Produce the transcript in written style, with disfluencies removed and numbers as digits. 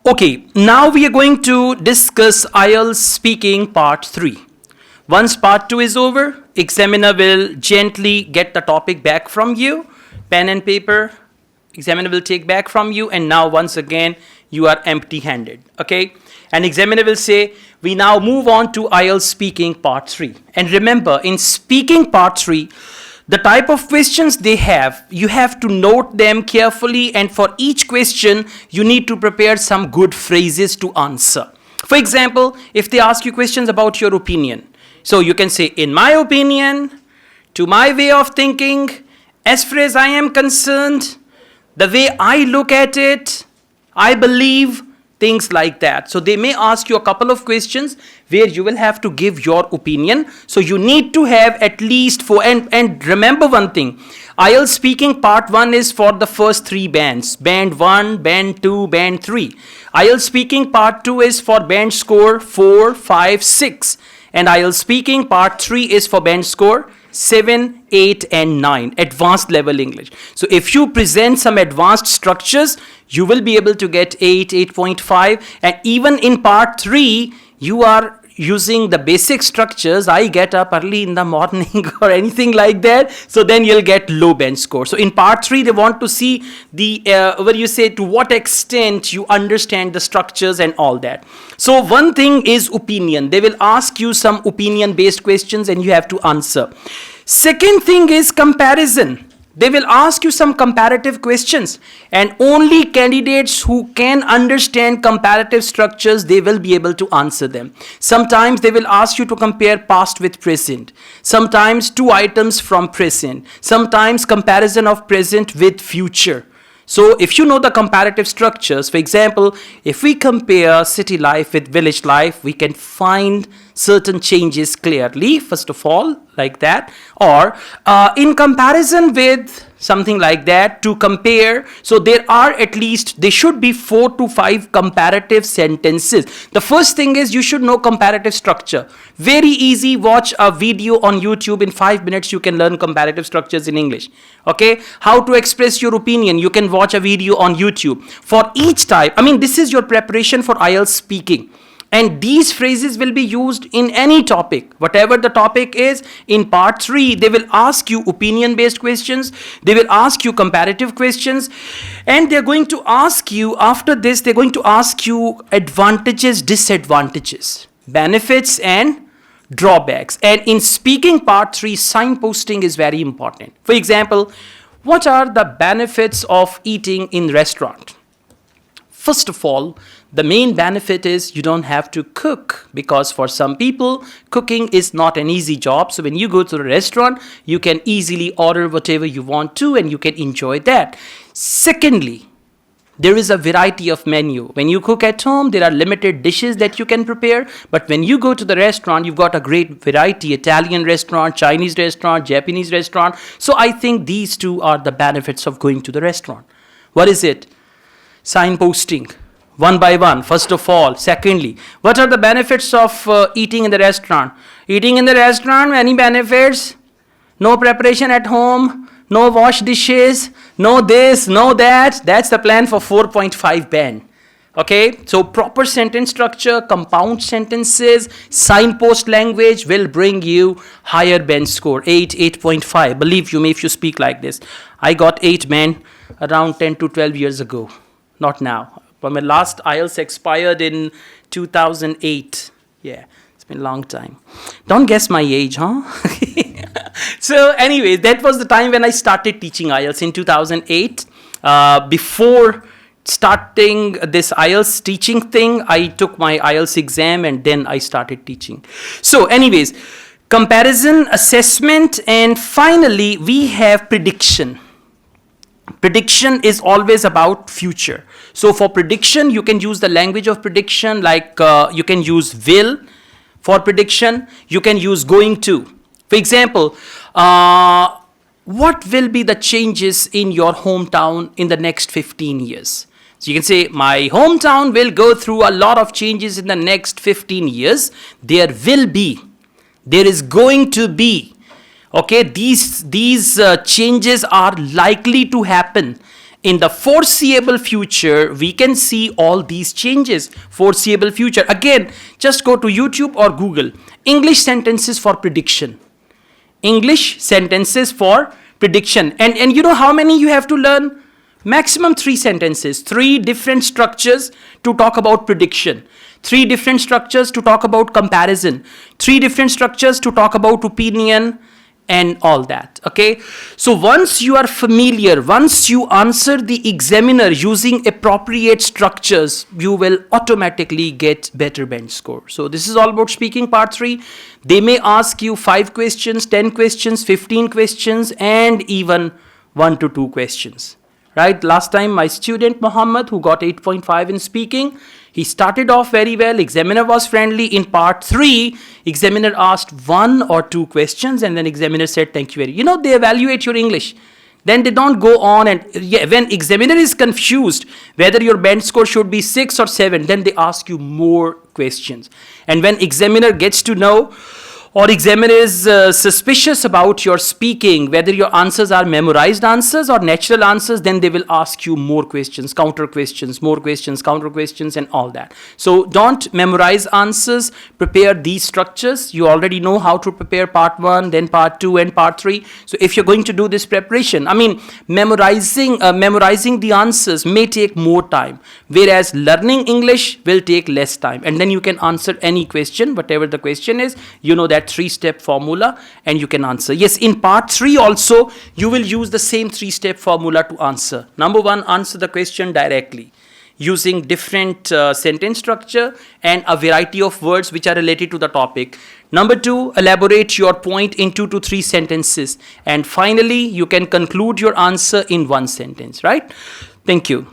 Okay, now we are going to discuss IELTS speaking part 3. Once part 2 is over, examiner will gently get the topic back from you, pen and paper, examiner will take back from you, and now once again you are empty-handed, okay? And examiner will say, we now move on to IELTS speaking part 3. And remember, in speaking part 3, the type of questions they have, you have to note them carefully, and for each question, you need to prepare some good phrases to answer. For example, if they ask you questions about your opinion, so you can say, in my opinion, to my way of thinking, as far as I am concerned, the way I look at it, I believe, things like that. So they may ask you a couple of questions where you will have to give your opinion. So you need to have at least four, and remember one thing, IELTS speaking part 1 is for the first 3 bands, band 1, band 2, band 3. IELTS speaking part 2 is for band score 4, 5, 6. And IELTS speaking part 3 is for band score 7, 8 and 9, advanced level English. So if you present some advanced structures, you will be able to get 8, 8.5, and even in part 3, you are using the basic structures, I get up early in the morning or anything like that, so then you'll get low band score. So in part 3, they want to see the, where you say to what extent you understand the structures and all that. So one thing is opinion. They will ask you some opinion based questions and you have to answer. Second thing is comparison. They will ask you some comparative questions, and only candidates who can understand comparative structures, they will be able to answer them. Sometimes they will ask you to compare past with present. Sometimes 2 items from present. Sometimes comparison of present with future. So if you know the comparative structures, for example, if we compare city life with village life, we can find certain changes clearly, first of all, like that, or in comparison with something like that, to compare. So there are at least, there should be 4 to 5 comparative sentences. The first thing is you should know comparative structure. Very easy, watch a video on YouTube. In 5 minutes you can learn comparative structures in English. Okay, how to express your opinion, you can watch a video on YouTube. For each type, I mean, this is your preparation for IELTS speaking. And these phrases will be used in any topic, whatever the topic is. In part 3, they will ask you opinion-based questions. They will ask you comparative questions. And they're going to ask you, after this, they're going to ask you advantages, disadvantages, benefits and drawbacks. And in speaking part 3, signposting is very important. For example, what are the benefits of eating in restaurant? First of all, the main benefit is you don't have to cook, because for some people, cooking is not an easy job. So when you go to a restaurant, you can easily order whatever you want to and you can enjoy that. Secondly, there is a variety of menu. When you cook at home, there are limited dishes that you can prepare. But when you go to the restaurant, you've got a great variety. Italian restaurant, Chinese restaurant, Japanese restaurant. So I think these 2 are the benefits of going to the restaurant. What is it? Signposting. One by one, first of all. Secondly, what are the benefits of eating in the restaurant? Eating in the restaurant, many benefits. No preparation at home, no wash dishes, no this, no that. That's the plan for 4.5 band. Okay, so proper sentence structure, compound sentences, signpost language will bring you higher band score, 8, 8.5. Believe you me, if you speak like this. I got 8 band around 10 to 12 years ago, not now. But my last IELTS expired in 2008. Yeah, it's been a long time. Don't guess my age, huh? So anyway, that was the time when I started teaching IELTS in 2008. Before starting this IELTS teaching thing, I took my IELTS exam and then I started teaching. So anyways, comparison, assessment, and finally we have prediction. Prediction is always about future. So for prediction, you can use the language of prediction, like you can use will for prediction. You can use going to. For example, what will be the changes in your hometown in the next 15 years? So you can say, my hometown will go through a lot of changes in the next 15 years. There will be. There is going to be. Okay, these changes are likely to happen in the foreseeable future, we can see all these changes. Foreseeable future. Again, just go to YouTube or Google. English sentences for prediction. English sentences for prediction. And you know how many you have to learn? Maximum 3 sentences. 3 different structures to talk about prediction. 3 different structures to talk about comparison. 3 different structures to talk about opinion, and all that. Okay, so once you are familiar, once you answer the examiner using appropriate structures, you will automatically get better bench score. So this is all about speaking part 3. They may ask you 5 questions, 10 questions, 15 questions, and even 1 to 2 questions. Right? Last time my student Muhammad, who got 8.5 in speaking, he started off very well. Examiner was friendly. In part 3, examiner asked 1 or 2 questions, and then examiner said, thank you very much. You know, they evaluate your English. Then they don't go on, and when examiner is confused whether your bench score should be 6 or 7, then they ask you more questions. And when examiner gets to know, or examiner is suspicious about your speaking, whether your answers are memorized answers or natural answers, then they will ask you more questions, counter questions, more questions, counter questions, and all that. So don't memorize answers, prepare these structures. You already know how to prepare part 1, then part 2, and part 3. So if you're going to do this preparation, I mean, memorizing the answers may take more time, whereas learning English will take less time. And then you can answer any question, whatever the question is, you know that 3-step formula, and you can answer. Yes, in part 3 also, you will use the same 3-step formula to answer. Number 1, answer the question directly using different sentence structure and a variety of words which are related to the topic. Number 2, elaborate your point in 2 to 3 sentences. And finally, you can conclude your answer in 1 sentence, right? Thank you.